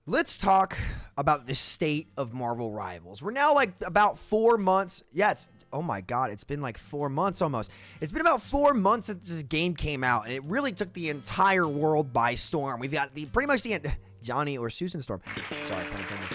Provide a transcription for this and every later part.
Let's talk about the state of Marvel Rivals. We're now like about 4 months. Yeah, oh my God, it's been like 4 months almost. It's been about 4 months since this game came out, and it really took the entire world by storm. We've got pretty much the Johnny or Susan Storm. Sorry, pun intended.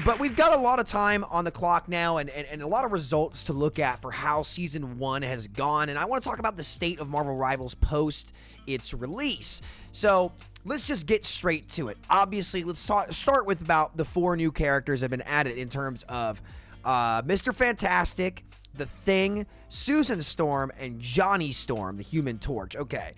But we've got a lot of time on the clock now and a lot of results to look at for how Season 1 has gone. And I want to talk about the state of Marvel Rivals post its release. So let's just get straight to it. Obviously, let's start with about the 4 new characters that have been added in terms of Mr. Fantastic, The Thing, Susan Storm, and Johnny Storm, the Human Torch. Okay,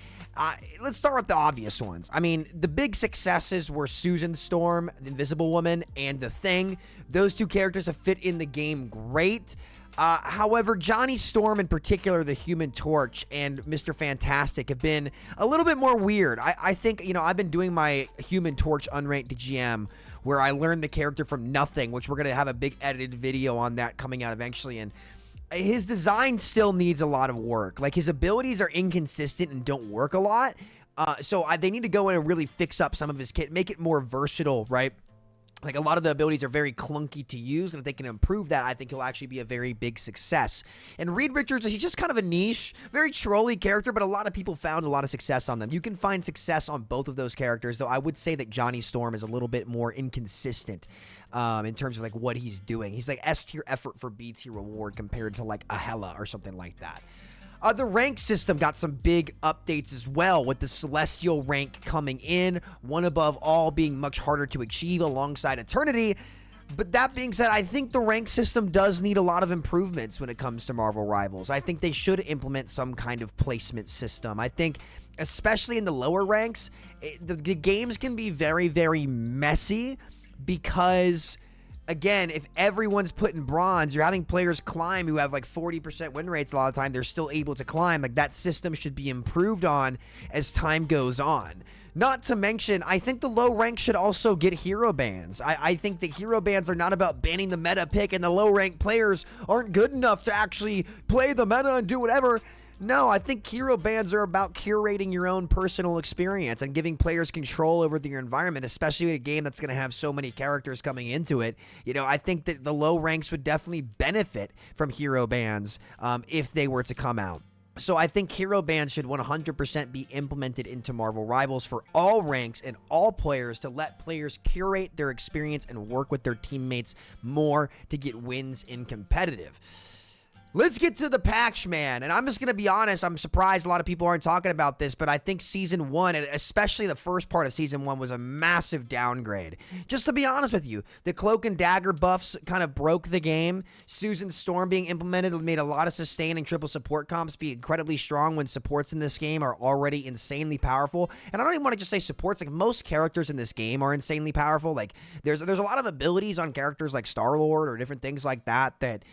let's start with the obvious ones. I mean, the big successes were Susan Storm, the Invisible Woman, and The Thing. Those 2 characters have fit in the game great. However, Johnny Storm in particular, the Human Torch, and Mr. Fantastic have been a little bit more weird. I think, I've been doing my Human Torch unranked GM where I learned the character from nothing, which we're going to have a big edited video on that coming out eventually, and his design still needs a lot of work. Like, his abilities are inconsistent and don't work a lot. So they need to go in and really fix up some of his kit, make it more versatile, right? Like, a lot of the abilities are very clunky to use, and if they can improve that, I think he'll actually be a very big success. And Reed Richards, he's just kind of a niche, very trolly character, but a lot of people found a lot of success on them. You can find success on both of those characters, though I would say that Johnny Storm is a little bit more inconsistent in terms of, like, what he's doing. He's, like, S-tier effort for B-tier reward compared to, like, a Hela or something like that. The rank system got some big updates as well, with the Celestial rank coming in, one above all being much harder to achieve alongside Eternity. But that being said, I think the rank system does need a lot of improvements when it comes to Marvel Rivals. I think they should implement some kind of placement system. I think, especially in the lower ranks, the games can be very, very messy because, again, if everyone's putting bronze, you're having players climb who have like 40% win rates a lot of the time. They're still able to climb. Like, that system should be improved on as time goes on. Not to mention, I think the low rank should also get hero bans. I think that hero bans are not about banning the meta pick, and the low rank players aren't good enough to actually play the meta and do whatever. No, I think hero bans are about curating your own personal experience and giving players control over your environment, especially with a game that's going to have so many characters coming into it. I think that the low ranks would definitely benefit from hero bans if they were to come out. So I think hero bans should 100% be implemented into Marvel Rivals for all ranks and all players to let players curate their experience and work with their teammates more to get wins in competitive. Let's get to the patch, man. And I'm just going to be honest, I'm surprised a lot of people aren't talking about this, but I think Season 1, and especially the first part of Season 1, was a massive downgrade. Just to be honest with you, the Cloak and Dagger buffs kind of broke the game. Susan Storm being implemented made a lot of sustain and triple support comps be incredibly strong when supports in this game are already insanely powerful. And I don't even want to just say supports. Like, most characters in this game are insanely powerful. Like, there's a lot of abilities on characters like Star-Lord or different things like that,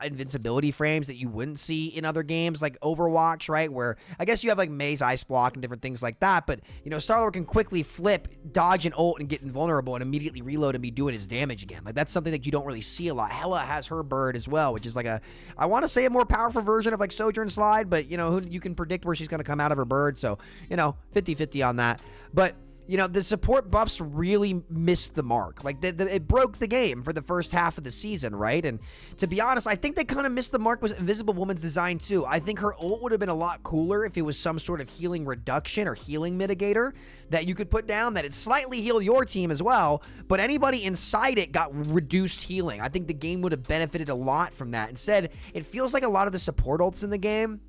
invincibility frames that you wouldn't see in other games like Overwatch, right? Where I guess you have like Mei's Ice Block and different things like that, but Star-Lord can quickly flip, dodge, and ult and get invulnerable and immediately reload and be doing his damage again. Like, that's something that you don't really see a lot. Hela has her bird as well, which is like I want to say a more powerful version of like Sojourn Slide, but you can predict where she's going to come out of her bird, so 50-50 on that. But the support buffs really missed the mark. Like, it broke the game for the first half of the season, right? And to be honest, I think they kind of missed the mark with Invisible Woman's design too. I think her ult would have been a lot cooler if it was some sort of healing reduction or healing mitigator that you could put down, that it slightly healed your team as well, but anybody inside it got reduced healing. I think the game would have benefited a lot from that. Instead, it feels like a lot of the support ults in the game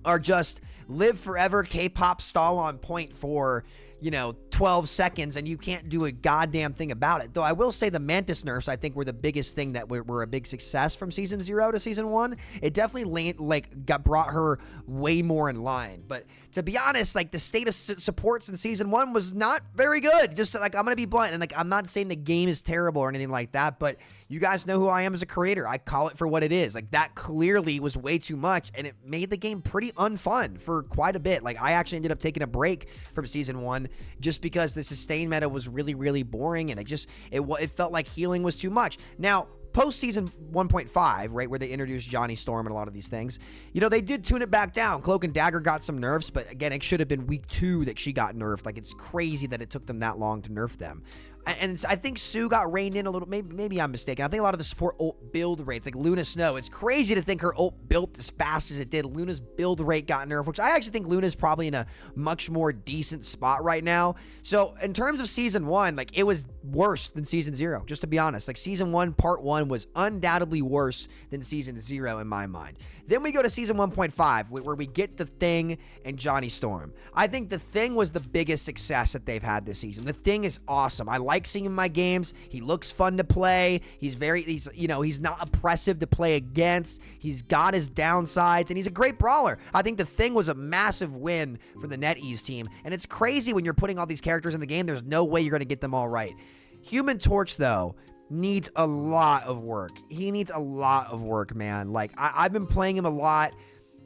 are just live forever, K-pop stall on point for 12 seconds, and you can't do a goddamn thing about it. Though I will say the Mantis nerfs, I think, were the biggest thing that were a big success from Season 0 to Season 1. It definitely brought her way more in line. But to be honest, like, the state of supports in Season 1 was not very good. Just like, I'm going to be blunt, and like, I'm not saying the game is terrible or anything like that, but you guys know who I am as a creator. I call it for what it is. Like, that clearly was way too much, and it made the game pretty unfun for quite a bit. Like, I actually ended up taking a break from Season 1 just because the sustain meta was really, really boring, and it felt like healing was too much. Now, post-season 1.5, right, where they introduced Johnny Storm and a lot of these things, you know, they did tune it back down. Cloak and Dagger got some nerfs, but again, it should have been week 2 that she got nerfed. Like, it's crazy that it took them that long to nerf them. And I think Sue got reined in a little. Maybe I'm mistaken. I think a lot of the support ult build rates, like Luna Snow, it's crazy to think her ult built as fast as it did. Luna's build rate got nerfed, which I actually think Luna's probably in a much more decent spot right now. So in terms of season 1, like it was worse than season 0, just to be honest. Like season 1, part 1 was undoubtedly worse than season 0 in my mind. Then we go to season 1.5, where we get The Thing and Johnny Storm. I think The Thing was the biggest success that they've had this season. The Thing is awesome. I like seeing him in my games. He looks fun to play. He's not oppressive to play against. He's got his downsides, and he's a great brawler. I think The Thing was a massive win for the NetEase team, and it's crazy when you're putting all these characters in the game. There's no way you're going to get them all right. Human Torch, though, needs a lot of work. He needs a lot of work, man. Like, I've been playing him a lot.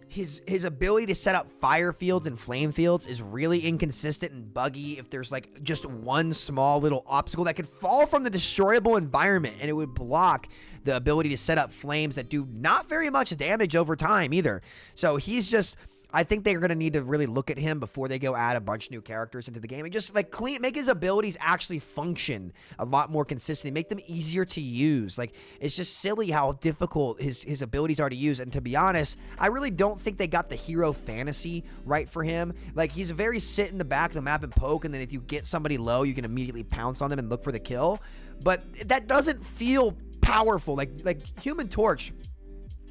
His ability to set up fire fields and flame fields is really inconsistent and buggy. If there's like just one small little obstacle that could fall from the destroyable environment, and it would block the ability to set up flames that do not very much damage over time either. So he's just, I think they're going to need to really look at him before they go add a bunch of new characters into the game and just like make his abilities actually function a lot more consistently, make them easier to use. Like, it's just silly how difficult his abilities are to use. And to be honest, I really don't think they got the hero fantasy right for him. Like, he's very sit in the back of the map and poke, and then if you get somebody low, you can immediately pounce on them and look for the kill. But that doesn't feel powerful. Like Human Torch,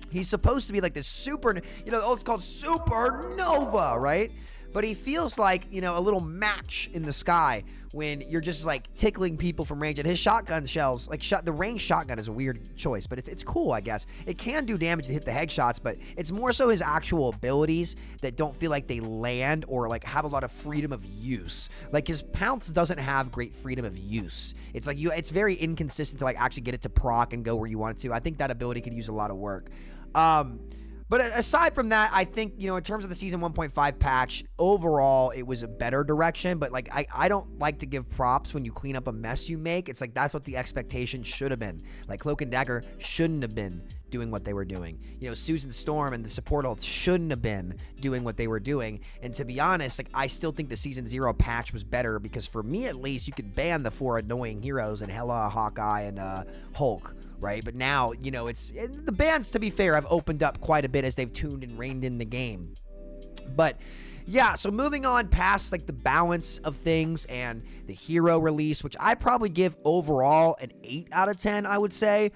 he's supposed to be like this super, it's called supernova, right? But he feels like, a little match in the sky when you're just like tickling people from range. And his shotgun shells, the range shotgun is a weird choice, but it's cool, I guess. It can do damage to hit the headshots, but it's more so his actual abilities that don't feel like they land or like have a lot of freedom of use. Like, his pounce doesn't have great freedom of use. It's like it's very inconsistent to like actually get it to proc and go where you want it to. I think that ability could use a lot of work. But aside from that, I think, in terms of the season 1.5 patch, overall, it was a better direction. But like, I don't like to give props when you clean up a mess you make. It's like, that's what the expectation should have been. Like, Cloak and Dagger shouldn't have been doing what they were doing. Susan Storm and the support ult shouldn't have been doing what they were doing. And to be honest, like, I still think the season 0 patch was better, because for me at least, you could ban the 4 annoying heroes and Hela, Hawkeye, and Hulk. Right? But now, the bans, to be fair, have opened up quite a bit as they've tuned and reined in the game. But yeah, so moving on past like the balance of things and the hero release, which I probably give overall an 8 out of 10, I would say.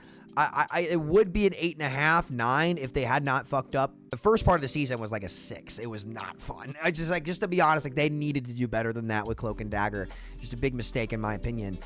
It would be an 8.5, 9 if they had not fucked up. The first part of the season was like a 6. It was not fun. Just to be honest, like, they needed to do better than that with Cloak and Dagger. Just a big mistake in my opinion.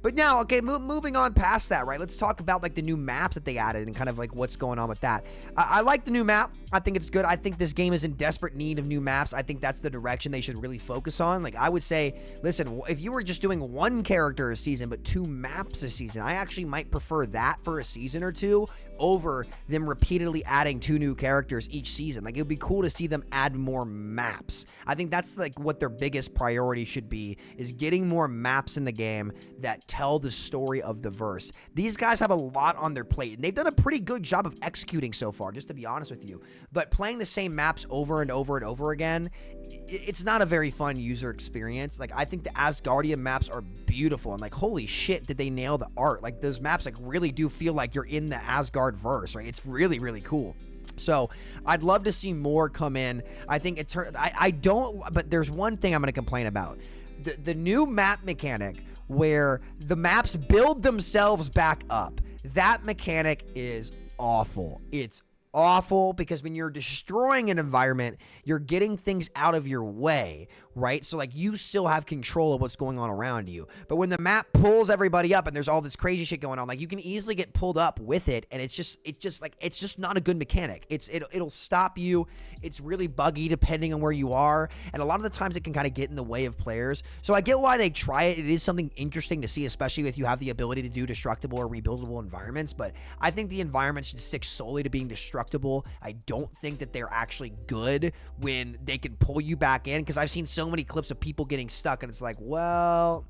But now, okay, moving on past that, right? Let's talk about like the new maps that they added and kind of like what's going on with that. I like the new map. I think it's good. I think this game is in desperate need of new maps. I think that's the direction they should really focus on. Like, I would say, listen, if you were just doing 1 character a season but 2 maps a season, I actually might prefer that for a season or 2 over them repeatedly adding 2 new characters each season. Like, it would be cool to see them add more maps. I think that's like what their biggest priority should be, is getting more maps in the game that tell the story of the verse. These guys have a lot on their plate, and they've done a pretty good job of executing so far, just to be honest with you. But playing the same maps over and over and over again, it's not a very fun user experience. Like, I think the Asgardian maps are beautiful, and like, holy shit, did they nail the art. Like, those maps like really do feel like you're in the Asgard verse, right? It's really, really cool. So I'd love to see more come in. I think but there's one thing I'm going to complain about. The new map mechanic where the maps build themselves back up. That mechanic is awful. It's awful because when you're destroying an environment, you're getting things out of your way, right? So like, you still have control of what's going on around you. But when the map pulls everybody up and there's all this crazy shit going on, like, you can easily get pulled up with it, and it's just not a good mechanic. It'll stop you. It's really buggy depending on where you are, and a lot of the times it can kind of get in the way of players. So I get why they try it. It is something interesting to see, especially if you have the ability to do destructible or rebuildable environments, but I think the environment should stick solely to being destructible. I don't think that they're actually good when they can pull you back in, because I've seen so many clips of people getting stuck, and it's like, well,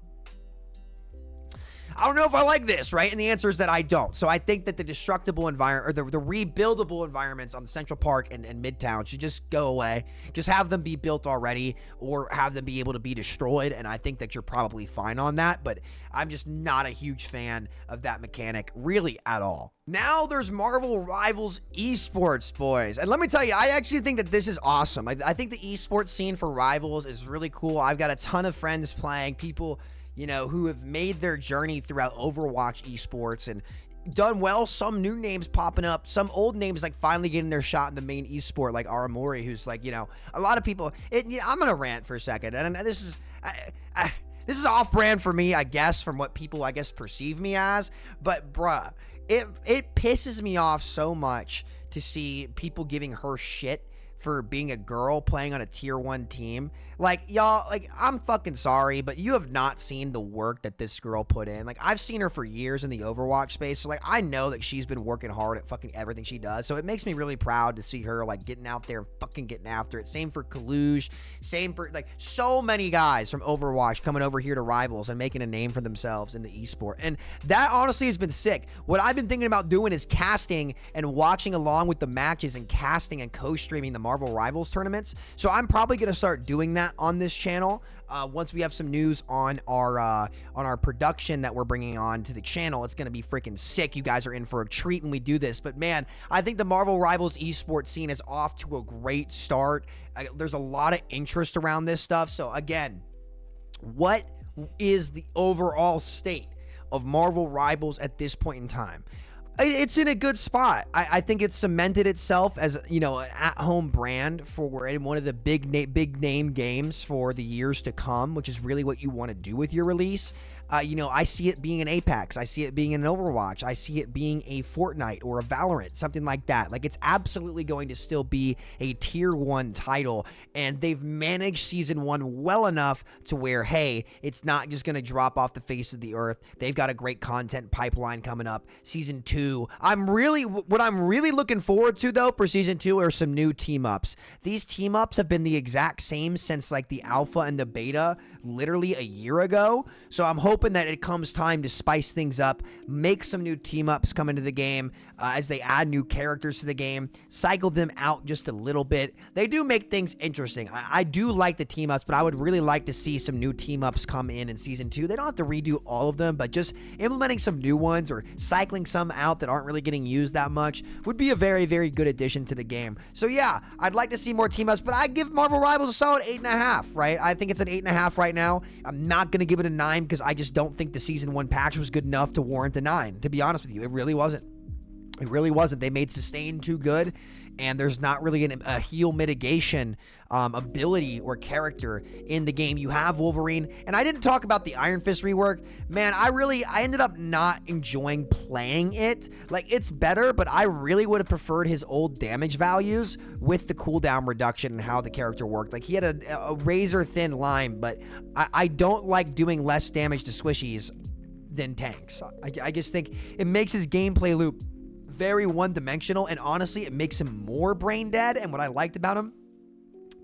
I don't know if I like this, right? And the answer is that I don't. So I think that the destructible environment, or the rebuildable environments on the Central Park and Midtown should just go away. Just have them be built already, or have them be able to be destroyed. And I think that you're probably fine on that, but I'm just not a huge fan of that mechanic really at all. Now there's Marvel Rivals esports, boys. And let me tell you, I actually think that this is awesome. I think the esports scene for Rivals is really cool. I've got a ton of friends playing, people, you know, who have made their journey throughout Overwatch esports and done well. Some new names popping up, some old names like finally getting their shot in the main esport, like Aramori, who's like, you know, a lot of people. I'm gonna rant for a second, and this is off brand for me, I guess, from what people, I guess, perceive me as. But bruh, it pisses me off so much to see people giving her shit for being a girl playing on a tier 1 team. Like, y'all, like, I'm fucking sorry, but you have not seen the work that this girl put in. Like, I've seen her for years in the Overwatch space, so like, I know that she's been working hard at fucking everything she does. So it makes me really proud to see her like getting out there and fucking getting after it. Same for Kaluge, same for like so many guys from Overwatch coming over here to Rivals and making a name for themselves in the esport. And that honestly has been sick. What I've been thinking about doing is casting and watching along with the matches, and casting and co-streaming the Marvel Rivals tournaments. So I'm probably going to start doing that on this channel once we have some news on our production that we're bringing on to the channel. It's going to be freaking sick. You guys are in for a treat when we do this. But man, I think the Marvel Rivals esports scene is off to a great start. There's a lot of interest around this stuff. So again, what is the overall state of Marvel Rivals at this point in time? It's in a good spot. I think it's cemented itself as, you know, an at-home brand for one of the big name games for the years to come, which is really what you want to do with your release. You know, I see it being an Apex. I see it being an Overwatch. I see it being a Fortnite or a Valorant, something like that. Like, it's absolutely going to still be a tier 1 title, and they've managed season 1 well enough to where, hey, it's not just going to drop off the face of the earth. They've got a great content pipeline coming up. Season 2, what I'm really looking forward to, though, for season 2 are some new team-ups. These team-ups have been the exact same since, like, the alpha and the beta literally a year ago. So I'm hoping that it comes time to spice things up, make some new team-ups come into the game as they add new characters to the game, cycle them out just a little bit. They do make things interesting. I do like the team-ups, but I would really like to see some new team-ups come in season 2. They don't have to redo all of them, but just implementing some new ones or cycling some out that aren't really getting used that much would be a very, very good addition to the game. So yeah, I'd like to see more team-ups, but I give Marvel Rivals a solid 8.5, right? I think it's an 8.5 right now. I'm not going to give it a 9 because I just don't think the season 1 patch was good enough to warrant a 9. To be honest with you, it really wasn't. It really wasn't. They made sustain too good, and there's not really a heal mitigation ability or character in the game. You have Wolverine, and I didn't talk about the Iron Fist rework. Man, I ended up not enjoying playing it. Like, it's better, but I really would have preferred his old damage values with the cooldown reduction and how the character worked. Like, he had a razor thin line, but I don't like doing less damage to squishies than tanks. I just think it makes his gameplay loop very one-dimensional, and honestly, it makes him more brain dead. And what I liked about him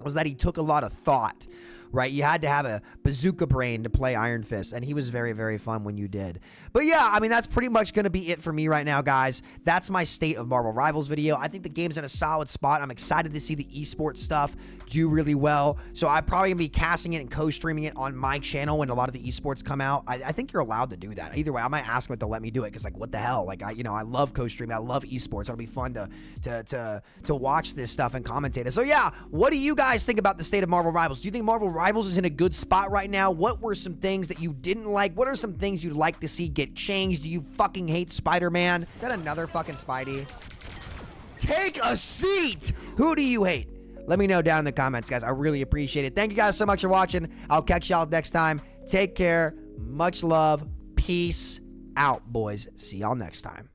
was that he took a lot of thought, right? You had to have a bazooka brain to play Iron Fist, and he was very, very fun when you did. But yeah, I mean, that's pretty much going to be it for me right now, guys. That's my State of Marvel Rivals video. I think the game's in a solid spot. I'm excited to see the esports stuff do really well. So I'm probably going to be casting it and co-streaming it on my channel when a lot of the esports come out. I think you're allowed to do that. Either way, I might ask them to let me do it, because, like, what the hell? Like, I love co-streaming. I love esports. It'll be fun to watch this stuff and commentate it. So yeah, what do you guys think about the State of Marvel Rivals? Do you think Marvel Rivals is in a good spot right now? What were some things that you didn't like? What are some things you'd like to see get changed? Do you fucking hate Spider-Man? Is that another fucking Spidey? Take a seat! Who do you hate? Let me know down in the comments, guys. I really appreciate it. Thank you guys so much for watching. I'll catch y'all next time. Take care. Much love. Peace out, boys. See y'all next time.